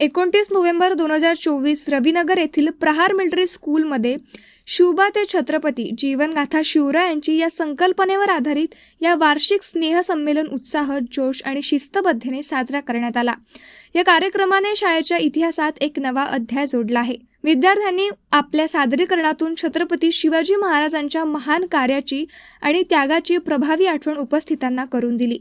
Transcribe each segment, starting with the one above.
29 November 2024 Ravi Nagar येथील प्रहार military स्कूलमध्ये शिवबा ते छत्रपती जीवनगाथा शिवरायांची या संकल्पनेवर आधारित या वार्षिक स्नेहसंमेलन उत्साह, जोश आणि शिस्तबद्धतेने साजरा करण्यात आला। या कार्यक्रमाने शाळेच्या इतिहासात एक नवा अध्याय जोडला आहे। विद्यार्थ्यांनी आपल्या सादरीकरणातून छत्रपती शिवाजी महाराजांच्या महान कार्याची आणि त्यागाची प्रभावी आठवण उपस्थितांना करून दिली।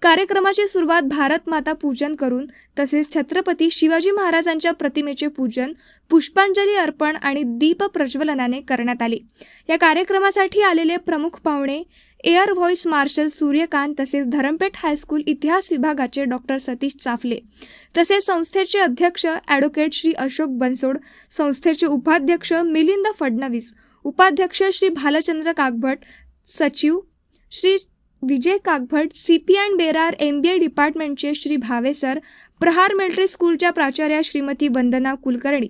कार्यक्रमाची सुरुवात भारत माता पूजन करून तसेच छत्रपती शिवाजी महाराजांच्या प्रतिमेचे पूजन, पुष्पांजली अर्पण आणि दीप प्रज्वलनाने करण्यात आली। या कार्यक्रमासाठी आलेले प्रमुख पाहुणे एअर व्हाईस मार्शल सूर्यकांत तसेच धरमपेठ हायस्कूल इतिहास विभागाचे डॉक्टर सतीश चाफले तसेच संस्थेचे अध्यक्ष ॲडव्होकेट श्री अशोक बनसोड, संस्थेचे उपाध्यक्ष मिलिंद फडणवीस, उपाध्यक्ष श्री भालचंद्र कागभट, सचिव Shri Vijay Kagbhat, CP and Berar MBA डिपार्टमेंटचे श्री भावे सर, प्रहार मिलिटरी स्कूलच्या प्राचार्या श्रीमती वंदना कुलकर्णी,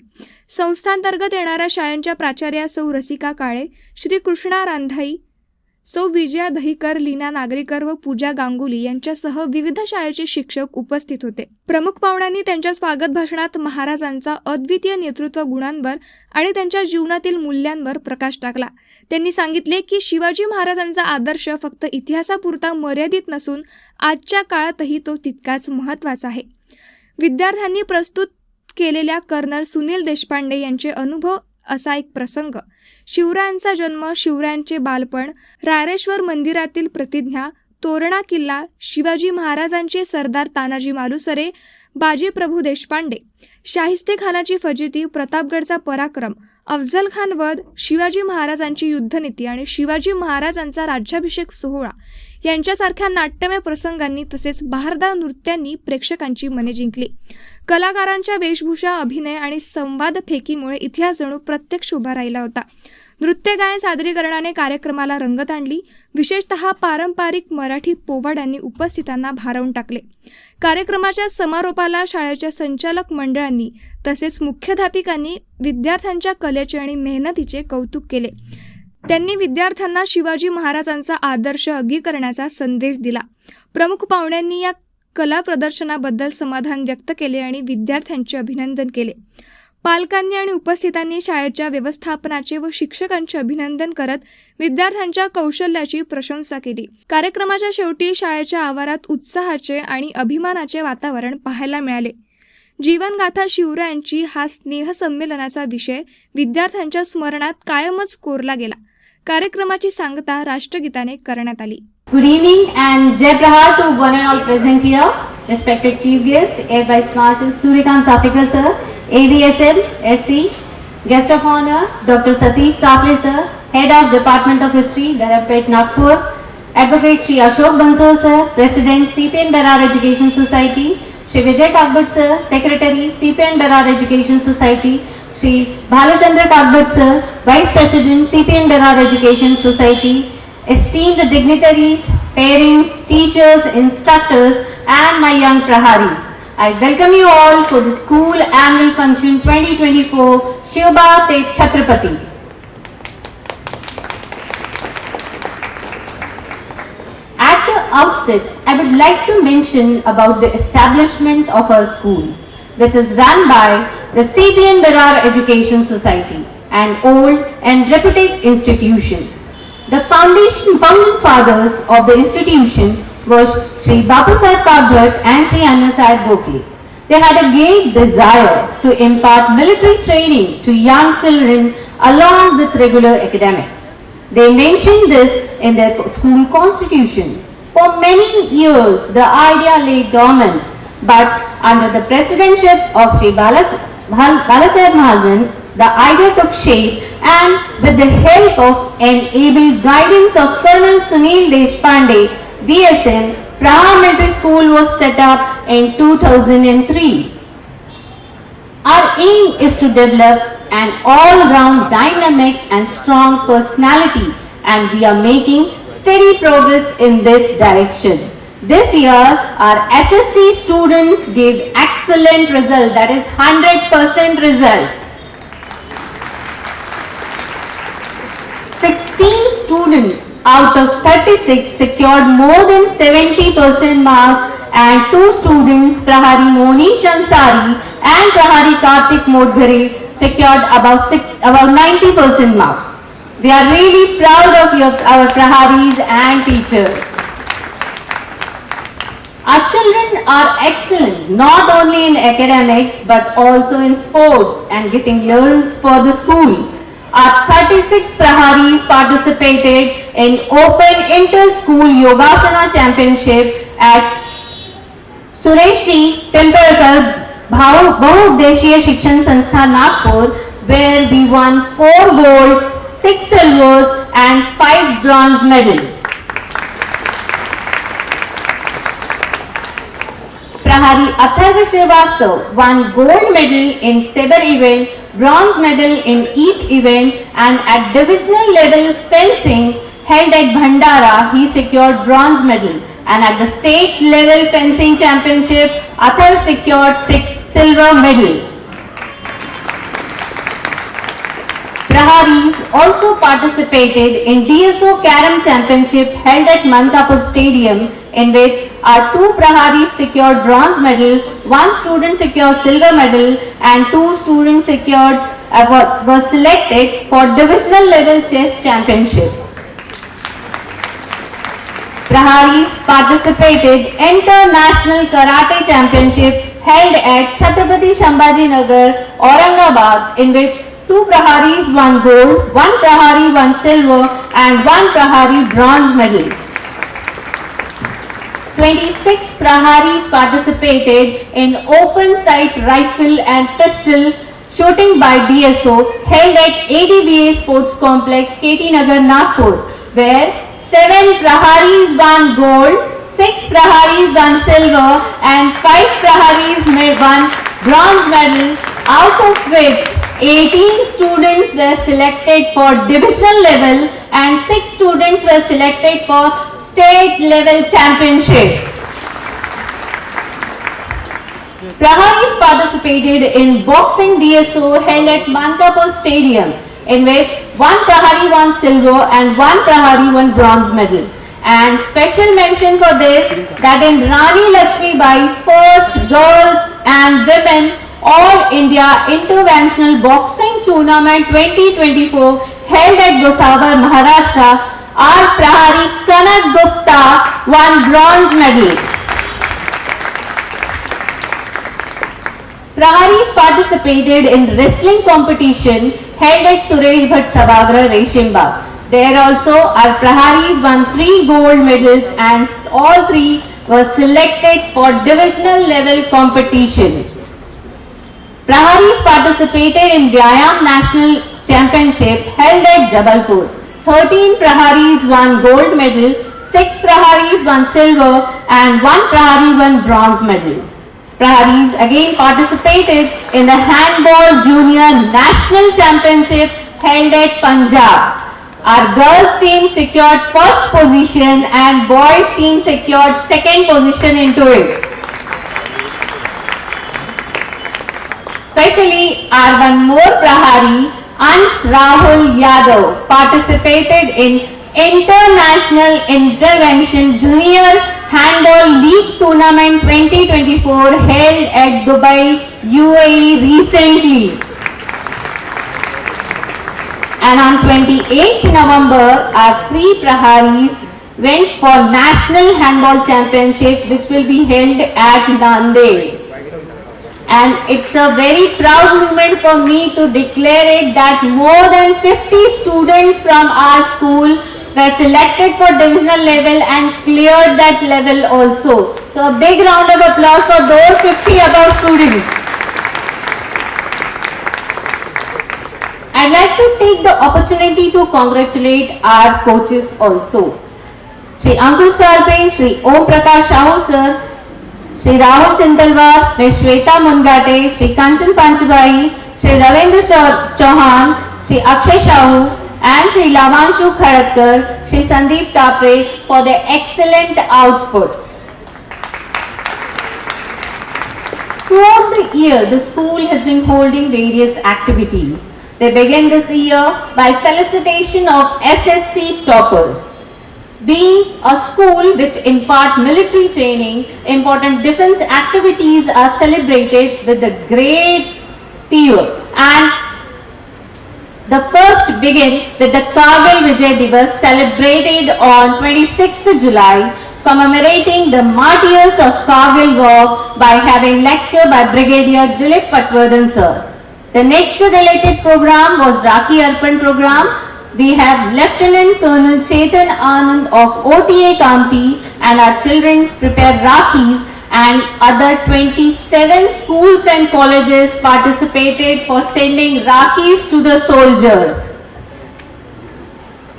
संस्थांतर्गत येणाऱ्या शाळांच्या प्राचार्या सौ रसिका काळे, श्री कृष्णा रांधाई, सौ विजया दहीकर, लीना नागरीकर व पूजा गांगुली यांच्यासह विविध शाळेचे शिक्षक उपस्थित होते। प्रमुख पाहुण्यांनी त्यांच्या स्वागत भाषणात महाराजांचा अद्वितीय नेतृत्व गुणांवर आणि त्यांच्या जीवनातील मूल्यांवर प्रकाश टाकला। त्यांनी सांगितले की शिवाजी महाराजांचा आदर्श फक्त इतिहासापुरता मर्यादित नसून आजच्या काळातही तो तितकाच महत्त्वाचा आहे। विद्यार्थ्यांनी प्रस्तुत केलेल्या कर्नल सुनील देशपांडे यांचे अनुभव असा एक प्रसंग, शिवरायांचा जन्म, शिवरायांचे बालपण, रायरेश्वर मंदिरातील प्रतिज्ञा, तोरणा किल्ला, शिवाजी महाराजांचे सरदार तानाजी मालुसरे, बाजी प्रभू देशपांडे, शाहिस्ते खानाची फजिती, प्रतापगडचा पराक्रम, अफजल खान वध, शिवाजी महाराजांची युद्धनीती आणि शिवाजी महाराजांचा राज्याभिषेक सोहळा यांच्यासारख्या नाट्यमय प्रसंगांनी तसेच बहारदार नृत्यांनी प्रेक्षकांची मने जिंकली। कलाकारांच्या वेशभूषा, अभिनय आणि संवाद फेकीमुळे इतिहास जणू प्रत्यक्ष उभा राहिला होता। नृत्य गायन सादरीकरणाने कार्यक्रमाला रंगत आणली। विशेषतः पारंपरिक मराठी पोवाड्यांनी उपस्थितांना भारावून टाकले। कार्यक्रमाच्या समारोपाला शाळेच्या संचालक मंडळांनी तसेच मुख्याध्यापिकांनी विद्यार्थ्यांच्या कलेचे आणि मेहनतीचे कौतुक केले। त्यांनी विद्यार्थ्यांना शिवाजी महाराजांचा आदर्श अंगीकारण्याचा संदेश दिला। प्रमुख पाहुण्यांनी या कला प्रदर्शनाबद्दल समाधान व्यक्त केले आणि विद्यार्थ्यांचे अभिनंदन केले। पालकांनी आणि उपस्थितांनी शाळेच्या व्यवस्थापनाचे व शिक्षकांचे अभिनंदन करत विद्यार्थ्यांच्या कौशल्याची प्रशंसा केली। कार्यक्रमाच्या शेवटी शाळेच्या आवारात उत्साहाचे आणि अभिमानाचे वातावरण पाहायला मिळाले। जीवनगाथा शिवरायांची हा स्नेहसंमेलनाचा विषय विद्यार्थ्यांच्या स्मरणात कायमच कोरला गेला। कार्यक्रमाची सांगता राष्ट्रगीताने करण्यात आली। Good evening and Jai Prahar to one and all present here, respected chief guest, Air Vice Marshal Suryakant Sapikar sir, AVSM, SC, guest of honor, Dr. Satish Safle sir, Head of Department of History, Dharampet, Nagpur, Advocate Shri Ashok Bansal sir, President, CP and Berar Education Society, Shri Vijay Kagbhat sir, Secretary, CP and Berar Education Society, Shri Bhalachandra Kagbhat sir, Vice President, CP and Berar Education Society, esteemed dignitaries, parents, teachers, instructors, and my young Praharis. I welcome you all for the school annual function 2024 Shivba Te Chhatrapati. At the outset, I would like to mention about the establishment of our school, which is run by the CP and Berar Education Society, an old and reputed institution. The founding fathers of the institution were Shri Babasaheb Kagbhat and Shri Annasaheb Gokhale. They had a great desire to impart military training to young children along with regular academics. They mentioned this in their school constitution. For many years, the idea lay dormant, but under the presidency of Shri Balasaheb Mahajan, the idea took shape, and with the help of and able guidance of Colonel Sunil Deshpande, BSN, Prahar Military School was set up in 2003. Our aim is to develop an all-round dynamic and strong personality, and we are making steady progress in this direction. This year, our SSC students gave excellent result, that is 100% result. 16 students out of 36 secured more than 70% marks, and 2 students, Prahari Monish Ansari and Prahari Kartik Modghare secured above 90% marks. We are really proud of our Praharis and teachers. Our children are excellent not only in academics but also in sports and getting laurels for the school. Our 36 Praharis participated in Open Inter-School Yogasana Championship at Suresh Ji Pimpalkar Bahuddeshiya Shikshan Sanstha Nagpur, where we won 4 golds, 6 silvers and 5 bronze medals. Prahari Atharva Srivastav won gold medal in saber event, bronze medal in eat event, and at divisional level fencing held at Bhandara he secured bronze medal, and at the state level fencing championship Athar secured silver medal. Praharis also participated in DSO Carom Championship held at Mankapur Stadium, in which our 2 Praharis secured bronze medal, 1 student secured silver medal, and 2 students were selected for divisional level chess championship. Praharis participated International Karate Championship held at Chhatrapati Sambhaji Nagar, Aurangabad, in which 2 Praharis won gold, 1 Prahari won silver and 1 Prahari bronze medal. 26 Praharis participated in open sight rifle and pistol shooting by DSO held at ADBA Sports Complex, KT Nagar, Nagpur, where 7 Praharis won gold, 6 Praharis won silver and 5 Praharis won bronze medal, out of which 18 students were selected for divisional level and 6 students were selected for state level championship. Praharis participated in boxing DSO held at Mankapur Stadium, in which 1 Prahari won silver and 1 Prahari won bronze medal. And special mention for this that in Rani Lakshmi Bai first girls and women All India Interventional Boxing Tournament 2024 held at Gosawar, Maharashtra, our Prahari Kanak Gupta won bronze medal. Praharis participated in wrestling competition held at Suresh Bhatt Sabhagra, Reshimba. There also our Praharis won 3 gold medals and all 3 were selected for divisional level competition. Praharis participated in Vyayam National Championship held at Jabalpur. 13 Praharis won gold medal, 6 Praharis won silver and 1 Prahari won bronze medal. Praharis again participated in the Handball Junior National Championship held at Punjab. Our girls team secured first position and boys team secured second position into it. Especially our one more Prahari, Ansh Rahul Yadav, participated in International Intervention Junior Handball League Tournament 2024 held at Dubai, UAE recently. And on 28th November, our 3 Praharis went for National Handball Championship, which will be held at Nanded. And it's a very proud moment for me to declare it that more than 50 students from our school were selected for divisional level and cleared that level also. So a big round of applause for those 50 above students. I'd like to take the opportunity to congratulate our coaches also. Shri Ankush Sarpe, Shri Om Prakash Sahu sir, Shri Rahul Chintalwar, Ms. Shweta Mungate, Shri Kanchan Panchbai, Shri Ravindra Chauhan, Shri Akshay Sahu and Shri Lavanshu Khadatkar, Shri Sandeep Tapre for their excellent output. Throughout the year, the school has been holding various activities. They began this year by felicitation of SSC toppers. Being a school which impart military training, important defense activities are celebrated with a great fever. And the first begin with the Kargil Vijay Divas celebrated on 26th July, commemorating the martyrs of Kargil War by having lecture by Brigadier Dilip Patwardhan sir. The next related program was Rakhi Arpan program. We have Lieutenant Colonel Chetan Anand of OTA Kampi and our children prepare Rakhis, and other 27 schools and colleges participated for sending Rakhis to the soldiers.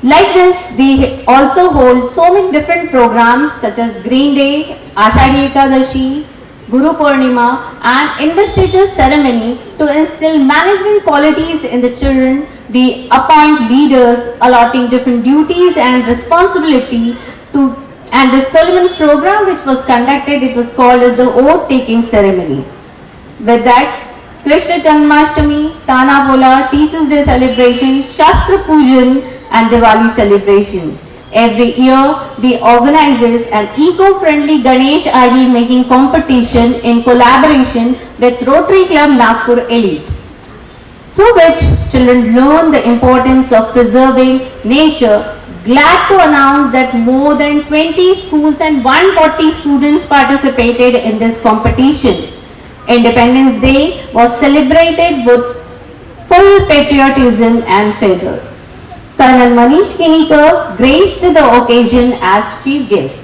Like this, we also hold so many different programs such as Green Day, Ashadhi Ekadashi, Guru Purnima, and investiture ceremony to instill management qualities in the children. We appoint leaders allotting different duties and responsibility to, and this ceremony program which was conducted, it was called as the oath taking ceremony. With that, Krishna Janmashtami, Tana Bola, Teachers Day celebration, Shastra Pujan and Diwali celebration. Every year, we organizes an eco-friendly Ganesh idol making competition in collaboration with Rotary Club Nagpur Elite, through which children learn the importance of preserving nature. Glad to announce that more than 20 schools and 140 students participated in this competition. Independence Day was celebrated with full patriotism and fervor. Colonel Manish Kinikar graced the occasion as chief guest.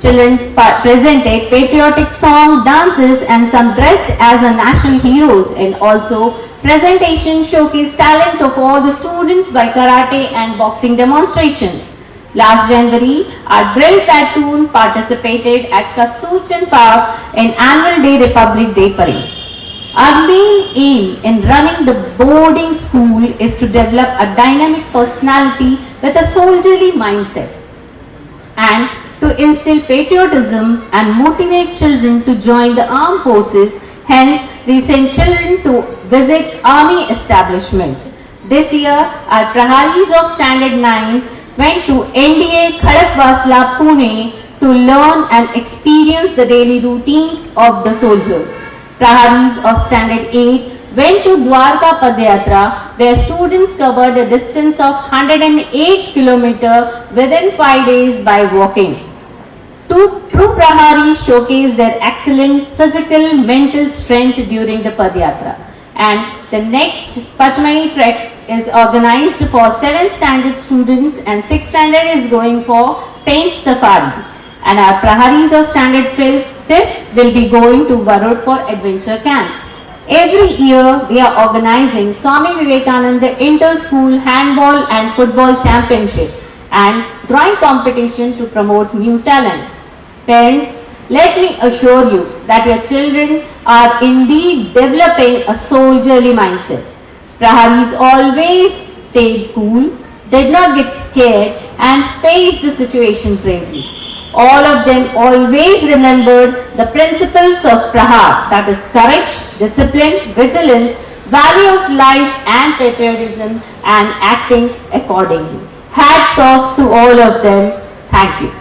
Children presented patriotic song, dances and some dressed as a national heroes, and also presentation showcased talent of all the students by karate and boxing demonstration. Last January, our drill platoon participated at Kasturchan Park in Annual Day Republic Day Parade. Our main aim in running the boarding school is to develop a dynamic personality with a soldierly mindset, and to instill patriotism and motivate children to join the armed forces. Hence, we send children to visit army establishment. This year, our Praharis of Standard 9 went to NDA Khadakwasla, Pune to learn and experience the daily routines of the soldiers. Praharis of Standard 8 went to Dwarka Padyatra, where students covered a distance of 108 km within 5 days by walking. True Praharis showcased their excellent physical, mental strength during the Padyatra. And the next Pachmani trek is organized for 7th standard students and 6th standard is going for Pench Safari. And our Praharis of Standard 5th will be going to Varud for adventure camp. Every year we are organizing Swami Vivekananda Inter-School Handball and Football Championship and drawing competition to promote new talents. Parents, let me assure you that your children are indeed developing a soldierly mindset. Praharis always stayed cool, did not get scared and faced the situation bravely. All of them always remembered the principles of Prahar, that is courage, discipline, vigilance, value of life and patriotism, and acting accordingly. Hats off to all of them. Thank you.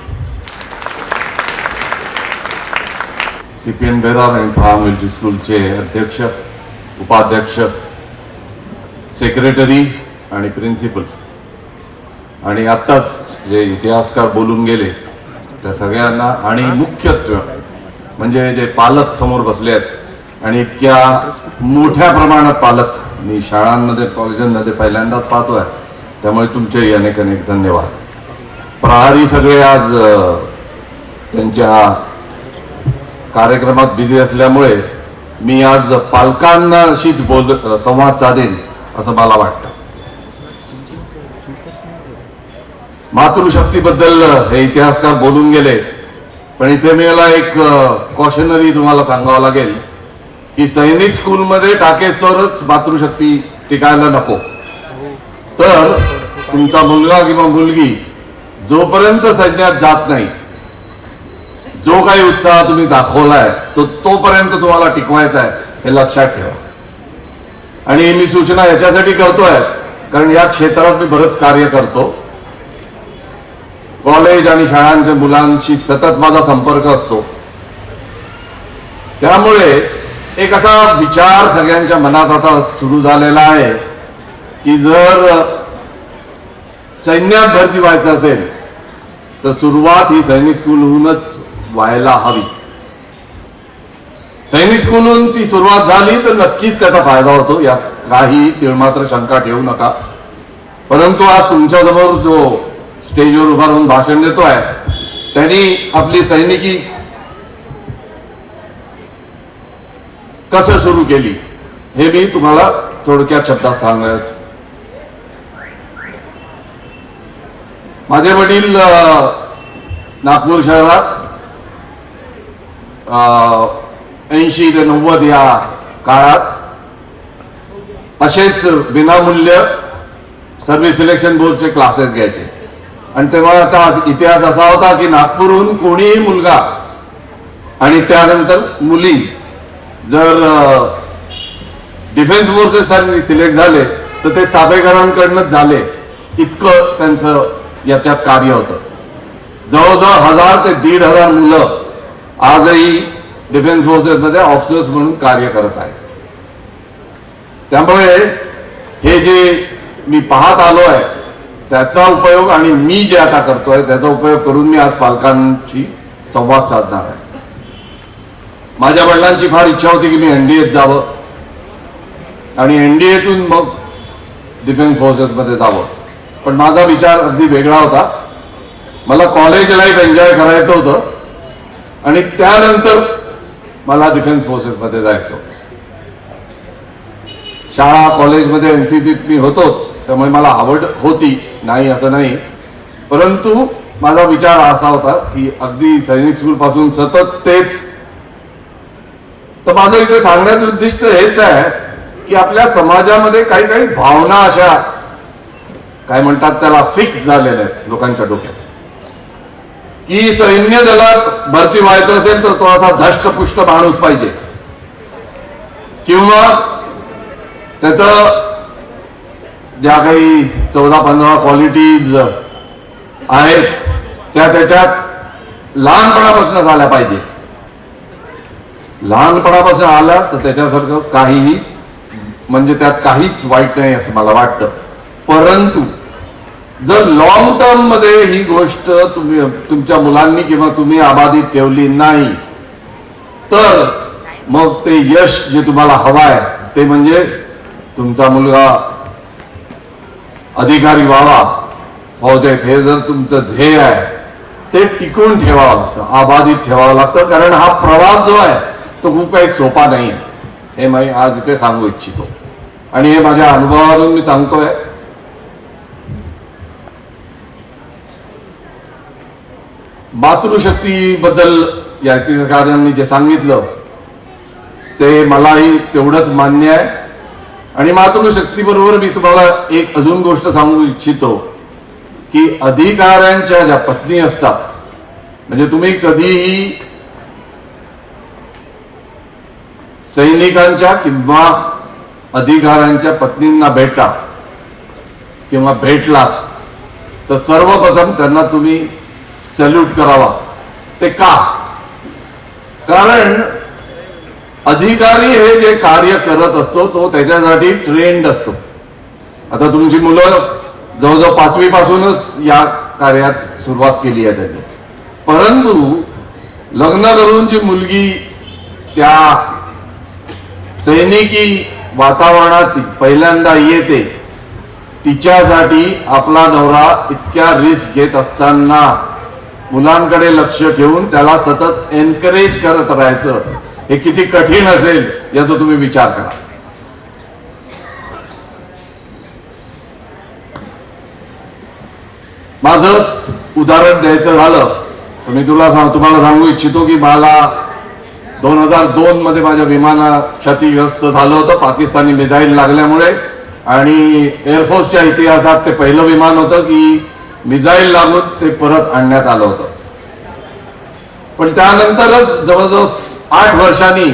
CPN Berar आणि प्रहार military स्कूलचे अध्यक्ष, उपाध्यक्ष, secretary आणि principal आणि आत्ताच जे इतिहासकार बोलून गेले त्या सगळ्यांना आणि मुख्यत्वे म्हणजे जे पालक समोर बसले आहेत आणि इतक्या मोठ्या प्रमाणात पालक मी शाळांमध्ये कॉलेजांमध्ये पहिल्यांदाच पाहतोय, त्यामुळे तुमचेही अनेक अनेक धन्यवाद. प्रहारी सगळे आज त्यांच्या कार्यक्रमात बिझी असल्यामुळे मी आज पालकांनाशीच संवाद साधेन असं मला वाटतं. मातृशक्तीबद्दल हे इतिहासकार बोलून गेले, पण इथे मला एक कॉशनरी तुम्हाला सांगावं लागेल की सैनिक स्कूलमध्ये टाकेस्तोरच मातृशक्ती टिकायला नको. तर तुमचा मुलगा किंवा मुलगी जोपर्यंत सैन्यात जात नाही, जो काही उत्साह तुम्ही दाखवलाय तोपर्यंत तुम्हाला टिकवायचा आहे हे लक्षात ठेवा. आणि मी सूचना याच्यासाठी करतोय कारण या क्षेत्रात मी बरंच कार्य करतो. कॉलेज आणि शाळांच्या मुलांशी सतत माझा संपर्क असतो. त्यामुळे एक असा विचार सगळ्यांच्या मनात आता सुरू झालेला आहे की जर सैन्यात भरती व्हायचं असेल तर सुरुवात ही सैनिक स्कूलहूनच व्हायला हवी. सैनिक स्कूलहून ती सुरुवात झाली तर नक्कीच त्याचा फायदा होतो, यात काही तिळमात्र शंका ठेवू नका. परंतु आज तुमच्यासमोर जो स्टेजवर उभा राहून भाषण देतोय त्यांनी आपली सैनिकी कसं सुरू केली हे मी तुम्हाला थोडक्यात शब्दात सांगायचं. माझे वडील नागपूर शहरात 80 ते 90 या काळात असेच विनामूल्य सर्व्हिस सिलेक्शन बोर्डचे क्लासेस घ्यायचे. आणि तेव्हा आता इतिहास असा होता की नागपूरहून कोणीही मुलगा आणि त्यानंतर मुली जर डिफेन्स फोर्सेससाठी सिलेक्ट झाले तर ते चाफेकरांकडनंच झाले, इतकं त्यांचं याच्यात कार्य होतं. जवळजवळ 1000 ते 1500 मुलं आजही डिफेन्स फोर्सेसमध्ये ऑफिसर्स म्हणून कार्य करत आहेत. त्यामुळे हे जे मी पाहत आलो आहे त्याचा उपयोग आणि मी जे आता करतोय त्याचा उपयोग करून मी आज पालकांशी संवाद साधणार आहे. माझ्या वडिलांची फार इच्छा होती की मी एनडीएत जावं आणि एनडीएतून मग डिफेन्स फोर्सेसमध्ये जावं, पण माझा विचार अगदी वेगळा होता. मला कॉलेज लाईफ एन्जॉय करायचं होतं आणि त्यानंतर मला डिफेन्स फोर्सेसमध्ये जायचं. शाळा कॉलेजमध्ये एनसीसीत मी होतोच, त्यामुळे मला आवड होती, नाही असं नाही. परंतु माझा विचार असा होता की अगदी सैनिक स्कूल पासून सतत तेच. तर माझं इथे सांगण्याचं उद्दिष्ट हेच आहे की आपल्या समाजामध्ये काही काही भावना अशा काय म्हणतात त्याला फिक्स झालेल्या आहेत लोकांच्या डोक्यात की सैन्य दलात भरती व्हायचं असेल तर तो असा धष्टपुष्ट माणूस पाहिजे किंवा त्याचं ज्या काही 14-15 क्वालिटीज आहेत त्या त्याच्यात लहानपणापासून झाल्या पाहिजे. लहानपणापासून आला तर त्याच्यासारखं काहीही म्हणजे त्यात काहीच वाईट नाही असं मला वाटतं. परंतु जर लॉंग टर्म मध्ये ही गोष्ट तुम्ही तुमच्या मुलांनी किंवा तुम्ही अबाधित ठेवली नाही तर मग ते यश जे तुम्हाला हवं आहे ते म्हणजे तुमचा मुलगा अधिकारी व्हावा फौजेत, हे जर तुमचं ध्येय आहे ते टिकून ठेवावं लागतं, अबाधित ठेवावं लागतं. कारण हा प्रवास जो आहे तो खूप काही सोपा नाही आहे, हे मी आज इथे सांगू इच्छितो आणि हे माझ्या अनुभवावरून मी सांगतोय. मातृशक्तीबद्दल या टीकाकारांनी जे सांगितलं ते मलाही तेवढंच मान्य आहे. आणि मातृशक्तीबरोबर मी तुम्हाला एक अजून गोष्ट सांगू इच्छितो की अधिकाऱ्यांच्या ज्या पत्नी असतात, म्हणजे तुम्ही कधीही सैनिकांच्या किंवा अधिकाऱ्यांच्या पत्नींना भेटा किंवा भेटलात तर सर्वप्रथम त्यांना तुम्ही सॅल्यूट करावा. ते का? कारण अधिकारी हे जे कार्य करत असतो तो त्याच्यासाठी ट्रेंड असतो. आता तुमची मुलं जवळजवळ 5वी पासूनच या कार्यात सुरुवात केली आहे त्यांनी, परंतु लग्न करून जी मुलगी त्या सैनिकी वातावरणात पहिल्यांदा येते तिच्यासाठी आपला नवरा इतक्या रिस्क घेत असताना मुलांकडे लक्ष ठेवून त्याला सतत एनकरेज करत राहायचं हे किती कठीण असेल याचा तुम्ही विचार करा. माझं उदाहरण द्यायचं झालं तर मी तुम्हाला सांगू इच्छितो की मला 2002 मध्ये माझ्या विमाना क्षतिग्रस्त झालं होतं पाकिस्तानी मिसाईल लागल्यामुळे. आणि एअरफोर्सच्या इतिहासात ते पहिलं विमान होतं की मिसाईल लागून ते परत आणण्यात आलं होतं. पण त्यानंतरच जवळजवळ 8 वर्षांनी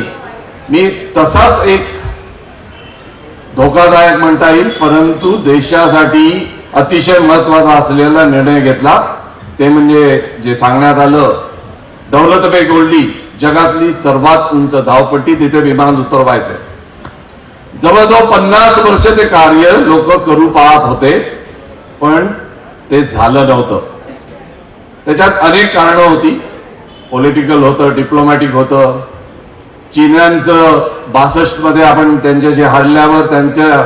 मी तसाच एक धोकादायक म्हणता येईल परंतु देशासाठी अतिशय महत्वाचा असलेला निर्णय घेतला. ते म्हणजे जे सांगण्यात आलं, दौलत बेग ओल्डी जगातली सर्वात उंच धावपट्टी, तिथे विमान उतरवायचं. जवळजवळ 50 वर्ष ते कार्य लोक करू पाहत होते, पण ते झालं नव्हतं. त्याच्यात अनेक कारणं होती. पॉलिटिकल होतं, डिप्लोमॅटिक होतं. चीन्यांचं 62 मध्ये आपण त्यांच्याशी हारल्यावर त्यांच्या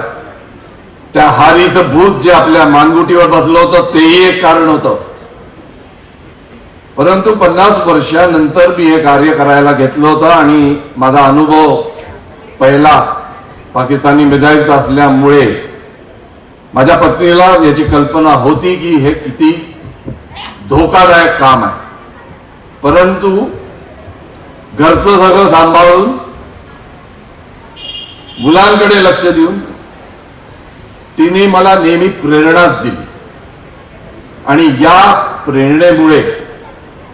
त्या हारीचं भूत जे आपल्या मानगुटीवर बसलं होतं तेही एक कारण होतं. परंतु 50 वर्षानंतर मी हे कार्य करायला घेतलं होतं आणि माझा अनुभव पहिला पाकिस्तानी मिसाईलचा असल्यामुळे माझ्या पत्नीला याची कल्पना होती की हे किती धोकादायक काम आहे. परंतु घरचं सगळं सांभाळून मुलांकडे लक्ष देऊन तिने मला नेहमी प्रेरणाच दिली. आणि या प्रेरणेमुळे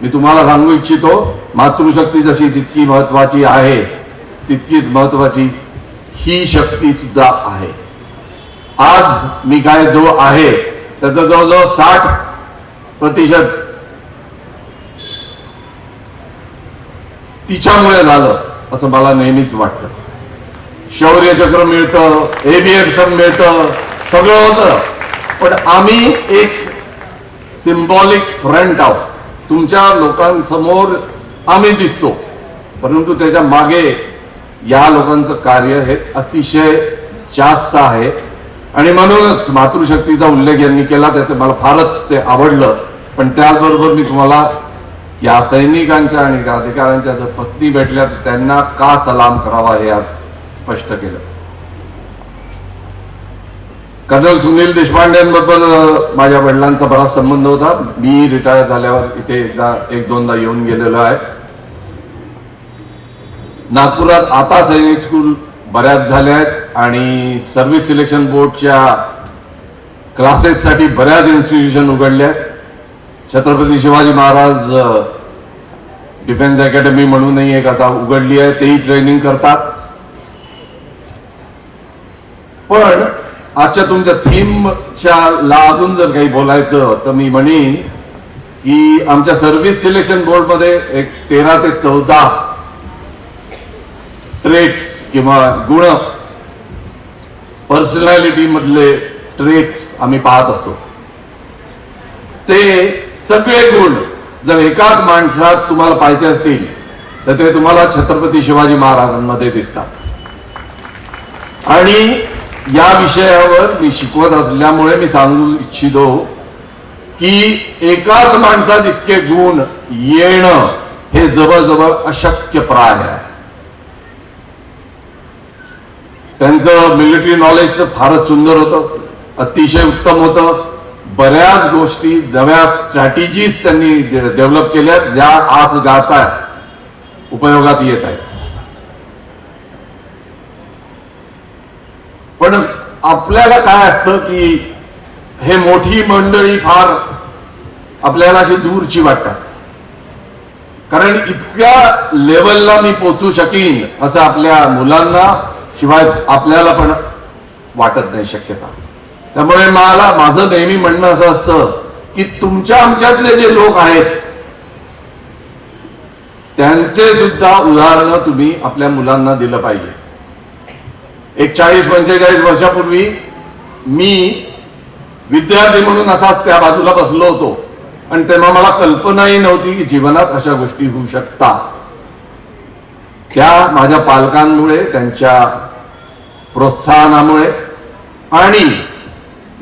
मी तुम्हाला सांगू इच्छितो, मातृशक्ती जशी जितकी महत्वाची आहे तितकीच महत्वाची ही शक्ती सुद्धा आहे. आज मी काय जो आहे त्याचं जवळजवळ 60% तिच्यामुळे झालं असं मला नेहमीच वाटतं. शौर्य चक्र मिळतं, एव्हिएशन मिळतं, सगळं होतं, पण आम्ही एक सिम्बॉलिक फ्रंट आहोत. तुमच्या लोकांसमोर आम्ही दिसतो, परंतु त्याच्या मागे या लोकांचं कार्य हे अतिशय जास्त आहे. आणि म्हणूनच मातृशक्तीचा उल्लेख यांनी केला, त्याचं मला फारच ते आवडलं. पण त्याचबरोबर मी तुम्हाला या सैनिकांच्या आणि अधिकाऱ्यांच्या जर पत्नी भेटल्या तर त्यांना का सलाम करावा हे आज स्पष्ट केलं. कर्नल सुनील देशपांडेंबरोबर माझ्या वडिलांचा बराच संबंध होता. मी रिटायर झाल्यावर इथे एक दोनदा येऊन गेलेलो आहे. नागपुरात आता सैनिक स्कूल बऱ्याच झाल्या आहेत आणि सर्व्हिस सिलेक्शन बोर्डच्या क्लासेससाठी बऱ्याच इन्स्टिट्यूशन उघडल्या आहेत. छत्रपती शिवाजी महाराज डिफेन्स अकॅडमी म्हणूनही एक आता उघडली आहे, तेही ट्रेनिंग करतात. पण आजच्या तुमच्या थीमच्या लागून जर काही बोलायचं तर मी म्हणेन की आमच्या सर्व्हिस सिलेक्शन बोर्डमध्ये एक 13 ते 14 ट्रेट्स किंवा गुण, पर्सनॅलिटी मधले ट्रेट्स आम्ही पाहत असतो. ते सगळे गुण जर एकाच माणसात तुम्हाला पाहिजे असतील तर ते तुम्हाला छत्रपती शिवाजी महाराजांमध्ये दिसतात. आणि या विषयावर मी शिकवत असल्यामुळे मी सांगू इच्छितो की एकाच माणसात इतके गुण येणं हे जवळजवळ अशक्यप्राय आहे. त्यांचं मिलिटरी नॉलेज तर फारच सुंदर होतं, अतिशय उत्तम होतं. बऱ्याच गोष्टी, नव्या स्ट्रॅटेजीज त्यांनी डेव्हलप केल्या ज्या आज गाता उपयोगात येत आहेत. पण आपल्याला काय असतं की हे मोठी मंडळी फार आपल्याला अशी दूरची वाटतात, कारण इतक्या लेवलला मी पोचू शकीन असं आपल्या मुलांना शिवाय आपल्याला पण वाटत नाही शक्यता. त्यामुळे माझं नेहमी म्हणणं असं असतं की तुमच्या आमच्यातले जे लोक आहेत त्यांचे सुद्धा उदाहरणं तुम्ही आपल्या मुलांना दिलं पाहिजे. एक 40-45 वर्षापूर्वी मी विद्यार्थी म्हणून असाच त्या बाजूला बसलो होतो आणि तेव्हा मला कल्पनाही नव्हती की जीवनात अशा गोष्टी होऊ शकतात. त्या माझ्या पालकांमुळे, त्यांच्या प्रोत्साहनामुळे आणि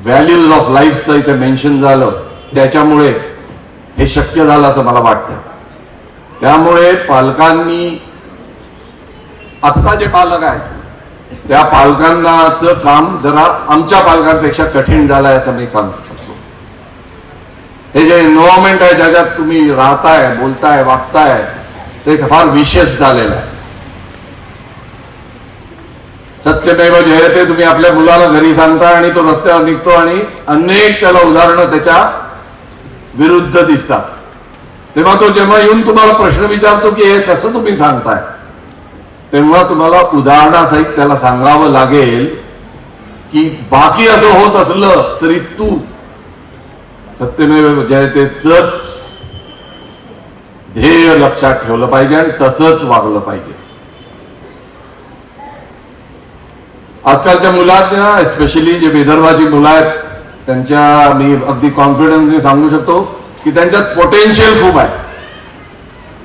व्हॅल्यूज ऑफ लाईफचं इथे मेन्शन झालं त्याच्यामुळे हे शक्य झालं असं मला वाटतं. त्यामुळे पालकांनी, आत्ता जे पालक आहेत त्या पालकांनाचं काम जरा आमच्या पालकांपेक्षा कठीण झालंय असं मी सांगू शकतो. हे जे एन्व्हायरमेंट आहे ज्याच्यात तुम्ही राहताय, बोलताय, वागताय ते फार विशेष झालेलं आहे. सत्यमेव जयते तुम्ही आपल्या मुलाला घरी सांगता आणि तो रस्त्यावर निघतो आणि अनेक त्याला उदाहरणं त्याच्या विरुद्ध दिसतात. तेव्हा तो जेव्हा येऊन तुम्हाला प्रश्न विचारतो की हे कसं तुम्ही सांगताय, तेव्हा तुम्हाला उदाहरणासहित त्याला सांगावं लागेल की बाकी असं होत असलं तरी तू सत्यमेव जयतेच ध्येय लक्षात ठेवलं पाहिजे आणि तसंच वागलं पाहिजे. आजकालच्या मुलांना, एस्पेशली जे विदर्भाची मुलं आहेत, त्यांच्या मी अगदी कॉन्फिडन्सने सांगू शकतो की त्यांच्यात पोटेन्शियल खूप आहे.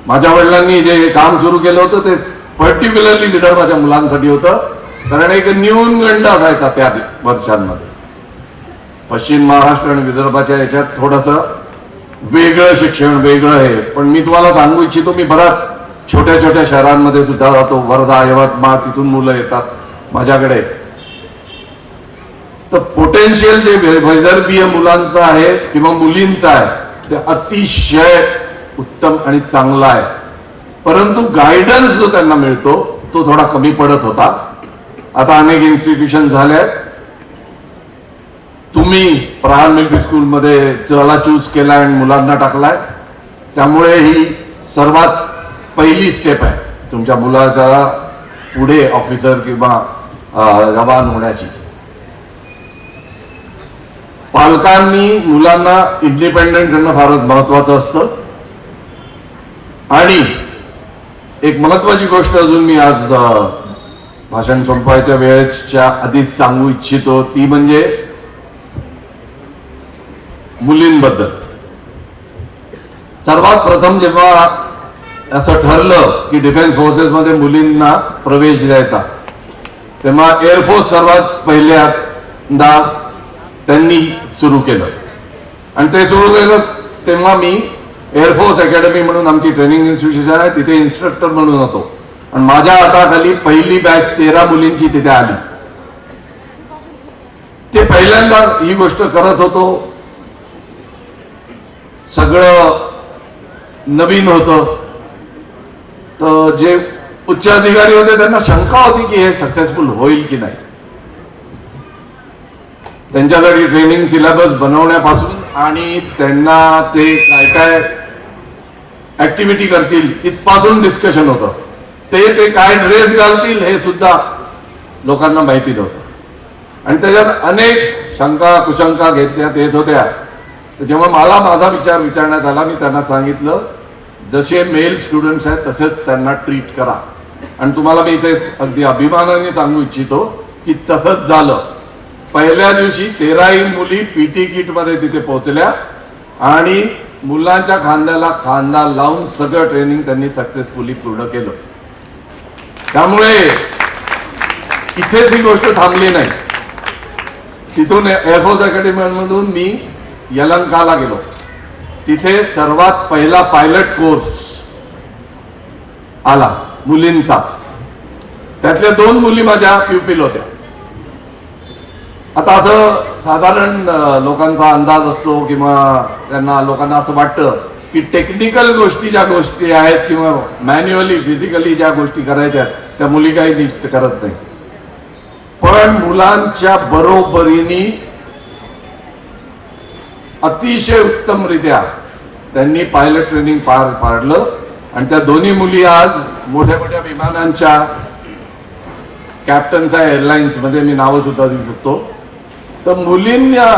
माझ्या वडिलांनी जे काम सुरू केलं होतं ते पर्टिक्युलरली विदर्भाच्या मुलांसाठी होतं, कारण एक न्यूनगंड असायचा त्या वर्षांमध्ये. पश्चिम महाराष्ट्र आणि विदर्भाच्या याच्यात थोडंसं वेगळं शिक्षण, वेगळं आहे. पण मी तुम्हाला सांगू इच्छितो, मी बराच छोट्या छोट्या शहरांमध्ये सुद्धा जातो, वर्धा, यवतमाळ, तिथून मुलं येतात माझ्याकडे. तर पोटेन्शियल जे वैदर्भीय मुलांचं आहे किंवा मुलींचं आहे ते अतिशय उत्तम आणि चांगला आहे. परंतु गायडन्स जो त्यांना मिळतो तो थोडा कमी पडत होता. आता अनेक इन्स्टिट्यूशन झाले आहेत. तुम्ही प्रहार मिलिटरी स्कूलमध्ये चला चूज केलाय आणि मुलांना टाकलाय, त्यामुळे ही सर्वात पहिली स्टेप आहे तुमच्या मुलाच्या पुढे ऑफिसर किंवा जवान होण्याची. पालकांनी मुलांना इंडिपेंडेंट करणं फारच महत्वाचं असतं. आणि एक महत्वाची गोष्ट अजून मी आज भाषण संपवायच्या वेळेच्या आधीच सांगू इच्छितो, ती म्हणजे मुलींबद्दल. सर्वात प्रथम जेव्हा असं ठरलं की डिफेन्स फोर्सेसमध्ये मुलींना प्रवेश द्यायचा, तेव्हा एअरफोर्स सर्वात पहिल्यांदा त्यांनी सुरू केलं. आणि ते सुरू केलं तेव्हा मी एअरफोर्स अकॅडमी म्हणून आमची ट्रेनिंग इन्स्टिट्यूशन आहे, तिथे इन्स्ट्रक्टर म्हणून होतो. आणि माझ्या हाताखाली पहिली बॅच 13 मुलींची तिथे आली. ते पहिल्यांदा ही गोष्ट करत होतो. सगळं नवीन होतं. तर जे उच्च अधिकारी होते त्यांना शंका होती की हे सक्सेसफुल होईल की नाही. त्यांच्यासाठी ट्रेनिंग सिलेबस बनवण्यापासून आणि त्यांना ते काय काय ऍक्टिव्हिटी करतील इथपासून डिस्कशन होतं. ते काय ड्रेस घालतील हे सुद्धा लोकांना माहिती नव्हतं. आणि त्याच्यात अनेक शंका कुशंका घेतल्यात येत होत्या. तर जेव्हा मला माझा विचार विचारण्यात आला, मी त्यांना सांगितलं जसे मेल स्टुडंट्स आहेत तसेच त्यांना ट्रीट करा. आणि तुम्हाला मी इथे अगदी अभिमानाने सांगू इच्छितो की तसंच झालं. पहिल्या दिवशी 13ही मुली पीटी किट मध्ये तिथे पोहोचल्या आणि मुलांच्या खांद्याला खांदा लावून सगळं ट्रेनिंग त्यांनी सक्सेसफुली पूर्ण केलं. त्यामुळे इथेच ही गोष्ट थांबली नाही. तिथून एअरफोर्स अकॅडमीमधून मी यलहंकाला गेलो. तिथे सर्वात पहिला पायलट कोर्स आला मुलींचा. त्यातल्या 2 मुली माझ्या प्युपिल होत्या. आता असं साधारण लोकांचा अंदाज असतो किंवा त्यांना लोकांना असं वाटतं की टेक्निकल गोष्टी ज्या गोष्टी आहेत किंवा मॅन्युअली फिजिकली ज्या गोष्टी करायच्या त्या मुली काही नीट करत नाही. पण मुलांच्या बरोबरीने अतिशय उत्तमरित्या त्यांनी पायलट ट्रेनिंग पार पाडलं. आणि त्या दोन्ही मुली आज मोठ्या मोठ्या विमानांच्या कॅप्टन्स आहे, एअरलाइन्स मध्ये मी नावं सुद्धा देऊ शकतो. तर मुलींना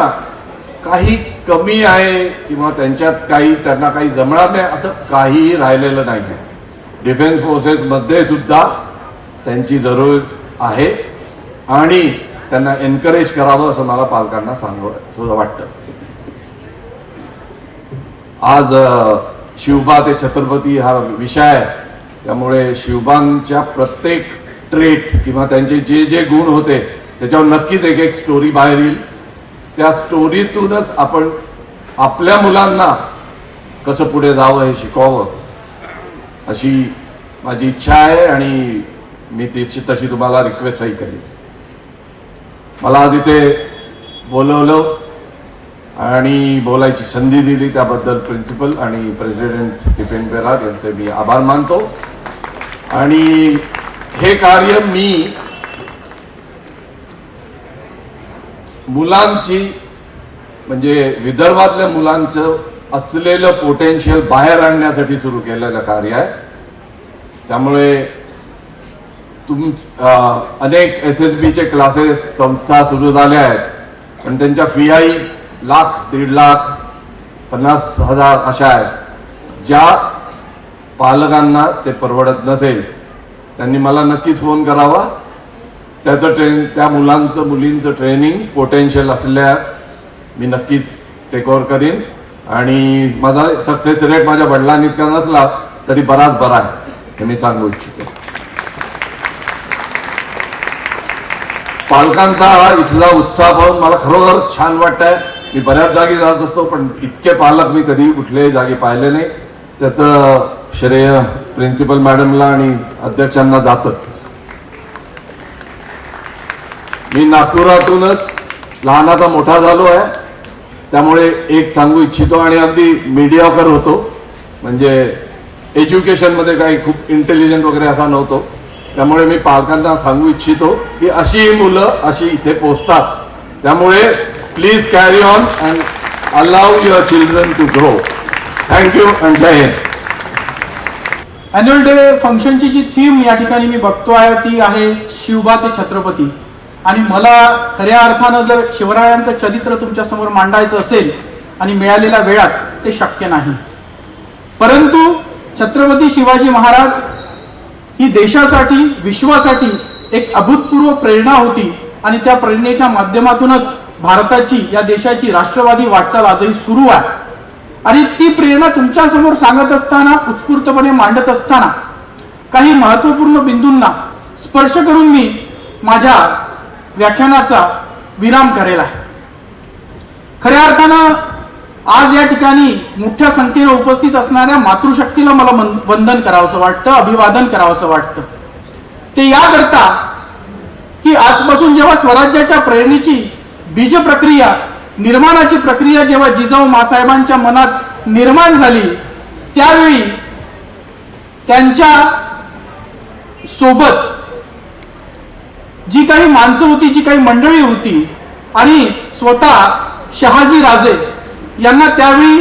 काही कमी आहे किंवा त्यांच्यात काही त्यांना काही जमणार नाही असं काहीही राहिलेलं नाही. डिफेन्स फोर्सेस मध्ये सुद्धा त्यांची जरूर आहे आणि त्यांना एनकरेज करावं असं मला पालकांना सांगावं वाटतं. आज शिवबा ते छत्रपती हा विषय आहे, त्यामुळे शिवबांच्या प्रत्येक ट्रेट किंवा त्यांचे जे जे गुण होते त्याच्यावर नक्कीच एक एक स्टोरी बाहेर येईल. त्या स्टोरीतूनच आपण आपल्या मुलांना कसं पुढे जावं हे शिकवावं अशी माझी इच्छा आहे आणि मी तशी तुम्हाला रिक्वेस्टही करेन. मला आज इथे बोलवलं आणि बोलायची संधी दिली त्याबद्दल प्रिन्सिपल आणि प्रेसिडेंट दिपेन बेरार यांचे मी आभार मानतो. आणि हे कार्य मी मुलांची म्हणजे विदर्भातल्या मुलांचं असलेलं पोटेन्शियल बाहेर आणण्यासाठी सुरू केलेलं कार्य आहे. त्यामुळे अनेक SSBचे क्लासेस संस्था सुरू झाल्या आहेत, पण त्यांच्या फीही लाख, 1.5 लाख, 50,000 अशा आहेत, ज्या पालकांना ते परवडत नसेल त्यांनी मला नक्कीच फोन करावा. त्याचं त्या मुलींचं ट्रेनिंग पोटेन्शियल असल्यास मी नक्कीच टेक ओव्हर करीन आणि माझा सक्सेस रेट माझ्या वडिलांनी इतका नसला तरी बराच बरा आहे हे मी सांगू इच्छितो. पालकांचा इथला उत्साह पाहून मला खरोखर छान वाटतंय. मी बऱ्याच जागी जात असतो पण इतके पालक मी कधी कुठल्याही जागी पाहिले नाही. त्याचं श्रेय प्रिन्सिपल मॅडमला आणि अध्यक्षांना जातच. मी नागपुरातूनच लहानाचा मोठा झालो आहे त्यामुळे एक सांगू इच्छितो आणि अगदी मीडियाकर होतो म्हणजे एज्युकेशनमध्ये काही खूप इंटेलिजंट वगैरे असा नव्हतो. त्यामुळे मी पालकांना सांगू इच्छितो की अशी मुलं अशी इथे पोचतात. त्यामुळे please carry on and allow your children to grow. Thank you and जय हिंद. अॅन्युअल डे फंक्शनची जी थीम या ठिकाणी मी बघतो आहे ती आहे शिवबा ते छत्रपती. आणि मला खऱ्या अर्थानं जर शिवरायांचं चरित्र तुमच्या समोर मांडायचं असेल आणि मिळालेल्या वेळात ते शक्य नाही. परंतु छत्रपती शिवाजी महाराज ही देशासाठी विश्वासाठी एक अभूतपूर्व प्रेरणा होती आणि त्या प्रेरणेच्या माध्यमातूनच भारताची या देशाची राष्ट्रवादी वाटचाल आजही सुरू आहे. आणि ती प्रेरणा तुमच्या समोर सांगत असताना उत्स्फूर्तपणे मांडत असताना काही महत्वपूर्ण बिंदूंना स्पर्श करून मी माझ्या व्याख्यानाचा विराम करेल आहे. खऱ्या अर्थानं आज या ठिकाणी मोठ्या संख्येने उपस्थित असणाऱ्या मातृशक्तीला मला वंदन करावंसं वाटतं, अभिवादन करावंसं वाटतं. ते याकरता की आजपासून जेव्हा स्वराज्याच्या प्रेरणेची बीज प्रक्रिया निर्माणाची प्रक्रिया जेव्हा जिजाऊ मासाहेबांच्या मनात निर्माण झाली त्यावेळी त्यांच्या सोबत जी काही माणसं होती जी काही मंडळी होती आणि स्वतः शहाजी राजे यांना त्यावेळी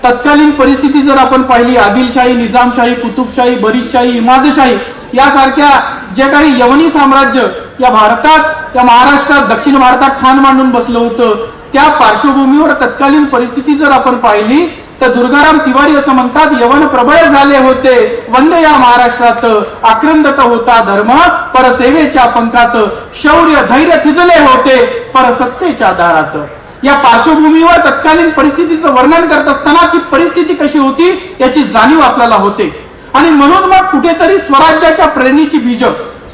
तत्कालीन परिस्थिती जर आपण पाहिली आदिलशाही, निजामशाही, कुतुबशाही, बरीदशाही, इमादशाही यासारख्या जे काही यवनी साम्राज्य या भारतात या महाराष्ट्रात दक्षिण भारतात ठाण मांडून बसलं होतं त्या पार्श्वभूमीवर तत्कालीन परिस्थिती जर आपण पाहिली तर दुर्गाराम तिवारी असं म्हणतात यवन प्रबळ झाले होते वंदे या महाराष्ट्रात आक्रंदत होता धर्म पर सेवेच्या पंखात शौर्य धैर्य थिजले होते पर सत्तेच्या दारात. या पार्श्वभूमीवर तत्कालीन परिस्थितीचं वर्णन करत असताना ती परिस्थिती कशी होती याची जाणीव आपल्याला होते. आणि म्हणून मग कुठेतरी स्वराज्याच्या प्रेरणेची बीज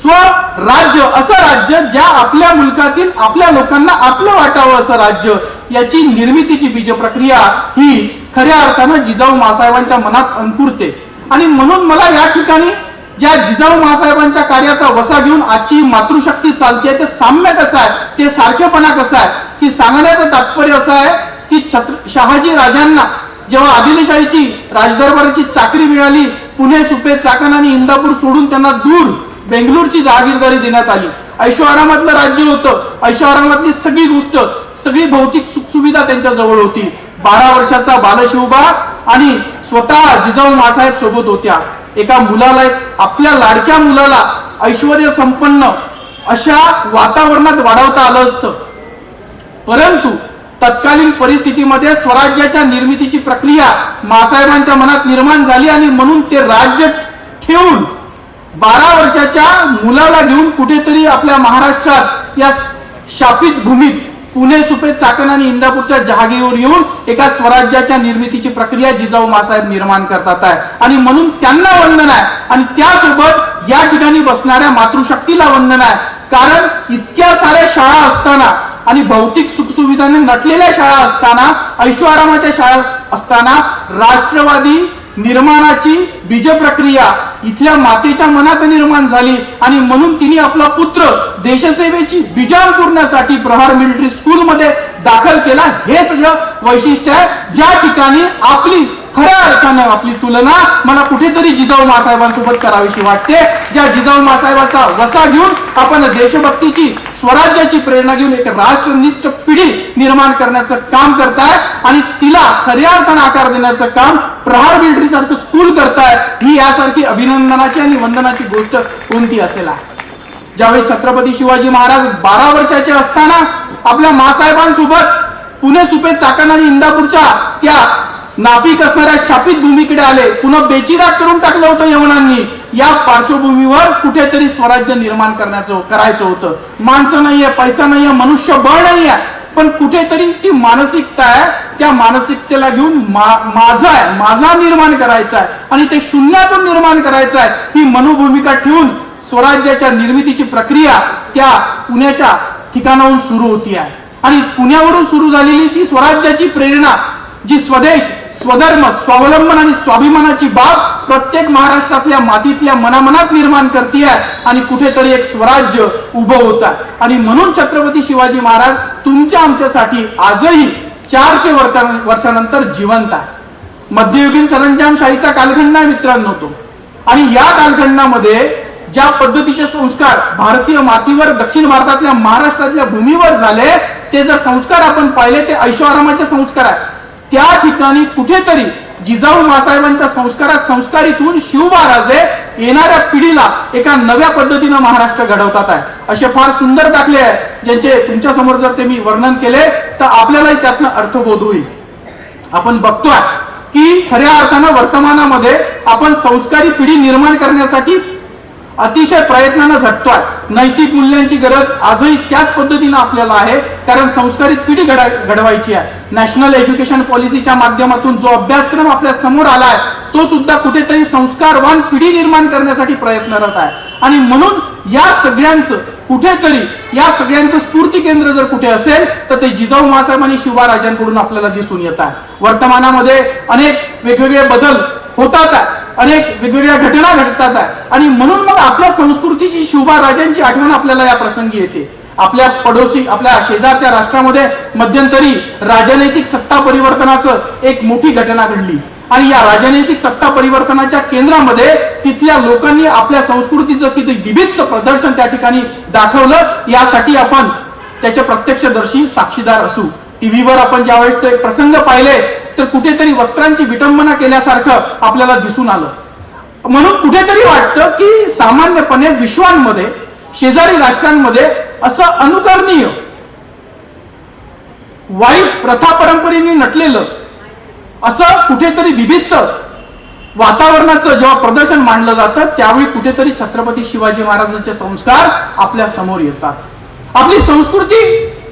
स्वराज्य असं राज्य ज्या आपल्या मुलकातील आपल्या लोकांना आपलं वाटावं असं राज्य याची निर्मितीची बीज प्रक्रिया ही खऱ्या अर्थानं जिजाऊ मासाहेबांच्या मनात अंकुरते. आणि म्हणून मला या ठिकाणी ज्या जिजाऊ मासाहेबांच्या कार्याचा वसा घेऊन आजची मातृशक्ती चालते ते साम्य कसं आहे ते सारखेपणा कसं आहे की सांगण्याचं तात्पर्य असं आहे की शहाजी राजांना जेव्हा आदिलशाहीची राजदरबाराची चाकरी मिळाली पुणे सुपे चाकण आणि इंदापूर सोडून त्यांना दूर बेंगलोरची जहागीरदारी देण्यात आली. ऐशोआरामातलं राज्य होतं. ऐशोआरामातली सगळी गोष्ट सगळी भौतिक सुखसुविधा त्यांच्या जवळ होती. 12 वर्षाचा बालशिवबा आणि स्वतः जिजाऊ मासाहेब सोबत होत्या. एका मुलाला आपल्या लाडक्या मुलाला ऐश्वर्य संपन्न अशा वातावरणात वाढवता आलं असतं. परंतु तत्कालीन परिस्थितीमध्ये स्वराज्याच्या निर्मितीची प्रक्रिया मासाहेबांच्या मनात निर्माण झाली आणि म्हणून ते राज्य ठेवून 12 वर्षाच्या मुलाला घेऊन कुठेतरी आपल्या महाराष्ट्रात या शापित भूमीत पुणे सुपे चाकण आणि इंदापूरच्या जहागीरीवर येऊन एका स्वराज्याच्या निर्मितीची प्रक्रिया जिजाऊ मासाहेब निर्माण करतात आहे. आणि म्हणून त्यांना वंदन आहे आणि त्यासोबत या ठिकाणी बसणाऱ्या मातृशक्तीला वंदन आहे. कारण इतक्या साऱ्या शाळा असताना आणि भौतिक सुखसुविधांनी नटलेल्या शाळा असताना ऐशोआरामाच्या शाळा असताना राष्ट्रवादी निर्माणाची बीज प्रक्रिया इथल्या मातेच्या मनात निर्माण झाली आणि म्हणून तिने आपला पुत्र देशसेवेची बीजांकुरण्यासाठी प्रहार मिलिटरी स्कूल मध्ये दाखल केला. हे सगळं वैशिष्ट्य आहे ज्या ठिकाणी आपली खऱ्या अर्थानं आपली तुलना मला कुठेतरी जिजाऊ मासाहेबांसोबत करावीशी वाटते. ज्या जिजाऊ मासाहेबांचा वसा घेऊन आपण देशभक्तीची स्वराज्याची प्रेरणा घेऊन एक राष्ट्रनिष्ठ पिढी निर्माण करण्याचं काम करताय आणि तिला खऱ्या अर्थानं आकार देण्याचं काम प्रहार मिलिटरी सारखं स्कूल करताय. ही यासारखी अभिनंदनाची आणि वंदनाची गोष्ट कोणती असेल. ज्यावेळी छत्रपती शिवाजी महाराज 12 वर्षाचे असताना आपल्या मासाहेबांसोबत पुणे सुपे चाकण आणि इंदापूरच्या त्या नापीक असणाऱ्या शापित भूमीकडे आले, पुन्हा बेचिराग करून टाकलं होतं यवनांनी. या पार्श्वभूमीवर कुठेतरी स्वराज्य निर्माण करायचं होतं. माणसं नाहीये, पैसा नाहीये, मनुष्यबळ नाहीये, पण कुठेतरी ती मानसिकता आहे. त्या मानसिकतेला घेऊन माझा निर्माण करायचा आहे आणि ते शून्यातून निर्माण करायचं आहे. ही मनोभूमिका ठेवून स्वराज्याच्या निर्मितीची प्रक्रिया त्या पुण्याच्या ठिकाणाहून सुरू होती आहे. आणि पुण्यावरून सुरू झालेली ती स्वराज्याची प्रेरणा, जी स्वदेश, स्वधर्म, स्वावलंबन आणि स्वाभिमानाची बाब प्रत्येक महाराष्ट्रातल्या मातीतल्या मनामनात निर्माण करते आणि कुठेतरी एक स्वराज्य उभं होत आहे. आणि म्हणून छत्रपती शिवाजी महाराज तुमच्या आमच्यासाठी आजही 400 वर्षानंतर जिवंत आहे. मध्ययुगीन सरंजामशाहीचा कालखंड आहे मित्रांनो तो. आणि या कालखंडामध्ये ज्या पद्धतीचे संस्कार भारतीय मातीवर, दक्षिण भारतातल्या महाराष्ट्रातल्या भूमीवर झाले, ते जर संस्कार आपण पाहिले ते ऐशोआरामाचे संस्कार आहेत. त्या ठिकाणी कुठेतरी जिजाऊ मासाहेबांच्या संस्कारात संस्कारित होऊन शिवबाराजे येणाऱ्या पिढीला एका नव्या पद्धतीनं महाराष्ट्र घडवतात आहे. असे फार सुंदर दाखले आहे, ज्यांचे तुमच्या समोर जर ते मी वर्णन केले तर आपल्यालाही त्यातनं अर्थबोध होईल. आपण बघतोय की खऱ्या अर्थानं वर्तमानामध्ये आपण संस्कारी पिढी निर्माण करण्यासाठी अतिशय प्रयत्नानं झटतोय. नैतिक मूल्यांची गरज आजही त्याच पद्धतीनं आपल्याला आहे, कारण संस्कारित पिढी घडवायची आहे. नॅशनल एज्युकेशन पॉलिसीच्या माध्यमातून जो अभ्यासक्रम आपल्या समोर आलाय तो सुद्धा कुठेतरी संस्कारवान पिढी निर्माण करण्यासाठी प्रयत्नरत आहे. आणि म्हणून या सगळ्यांचं स्फूर्ती केंद्र जर कुठे असेल तर ते जिजाऊ मासाहेब आणि शिवबाराजांकडून आपल्याला दिसून येत आहे. वर्तमानामध्ये अनेक वेगवेगळे बदल होतात आहे, अनेक वेगवेगळ्या घटना घडतात आहे. आणि म्हणून मग आपल्या संस्कृतीची, शिवबाराजांची आठवण आपल्याला या प्रसंगी येते. आपल्या शेजारच्या राष्ट्रामध्ये मध्यंतरी राजनैतिक सत्ता परिवर्तनाचं एक मोठी घटना घडली आणि या राजनैतिक सत्ता परिवर्तनाच्या केंद्रामध्ये तिथल्या लोकांनी आपल्या संस्कृतीचं किती विविध प्रदर्शन त्या ठिकाणी दाखवलं. यासाठी आपण त्याचे प्रत्यक्षदर्शी साक्षीदार असू. टीव्हीवर आपण ज्यावेळेस ते प्रसंग पाहिले तर कुठेतरी वस्त्रांची विटंबना केल्यासारखं आपल्याला दिसून आलं. म्हणून कुठेतरी वाटतं की सामान्यपणे विश्वांमध्ये, शेजारी राष्ट्रांमध्ये असं अनुकरणीय, वाईट प्रथा परंपरेने नटलेलं असं कुठेतरी विभिन्न वातावरणाचं जेव्हा प्रदर्शन मांडलं जातं त्यावेळी कुठेतरी छत्रपती शिवाजी महाराजांचे संस्कार आपल्या समोर येतात. आपली संस्कृती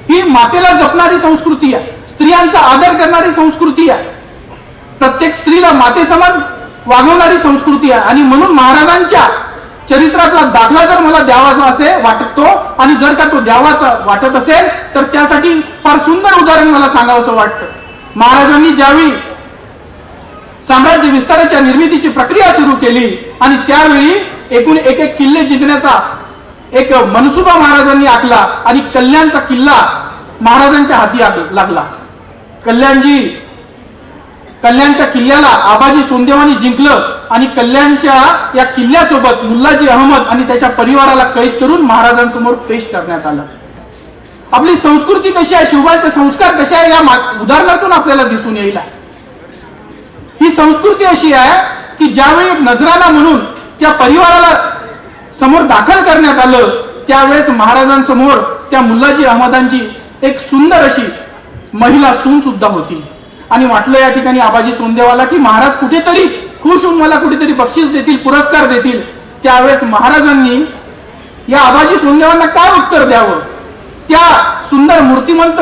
ही मातेला जपणारी संस्कृती आहे, स्त्रियांचा आदर करणारी संस्कृती आहे, प्रत्येक स्त्रीला माते समान वागवणारी संस्कृती आहे. आणि म्हणून महाराजांच्या चरित्रातला दाखला जर मला द्यावाचा असेल वाटतो आणि जर का तो द्यावाचा वाटत असेल तर त्यासाठी फार सुंदर उदाहरण मला सांगावंसं वाटतं. महाराजांनी ज्यावेळी साम्राज्य विस्ताराच्या निर्मितीची प्रक्रिया सुरू केली आणि त्यावेळी एकूण एक किल्ले जिंकण्याचा एक मनसुबा महाराजांनी आखला आणि कल्याणचा किल्ला महाराजांच्या हाती लागला. कल्याणच्या किल्ल्याला आबाजी सोंदेवानी जिंकलं आणि कल्याणच्या या किल्ल्यासोबत मुल्लाजी अहमद आणि त्याच्या परिवाराला कैद करून महाराजांसमोर पेश करण्यात आलं. आपली संस्कृती कशी आहे, शिवबाचे संस्कार कसे आहे, या उदाहरणातून आपल्याला दिसून येईल. ही संस्कृती अशी आहे की ज्यावेळी नजराना म्हणून त्या परिवाराला समोर दाखल करण्यात आलं त्यावेळेस महाराजांसमोर त्या मुल्लाजी अहमदांची एक सुंदर अशी महिला सून सुद्धा होती. आणि वाटलं या ठिकाणी आबाजी सोंदेवाला की महाराज कुठेतरी खुश होऊन मला कुठेतरी बक्षीस देतील, पुरस्कार देतील. त्यावेळेस महाराजांनी या आबाजी सोंदेवांना काय उत्तर द्यावं, त्या सुंदर मूर्तिमंत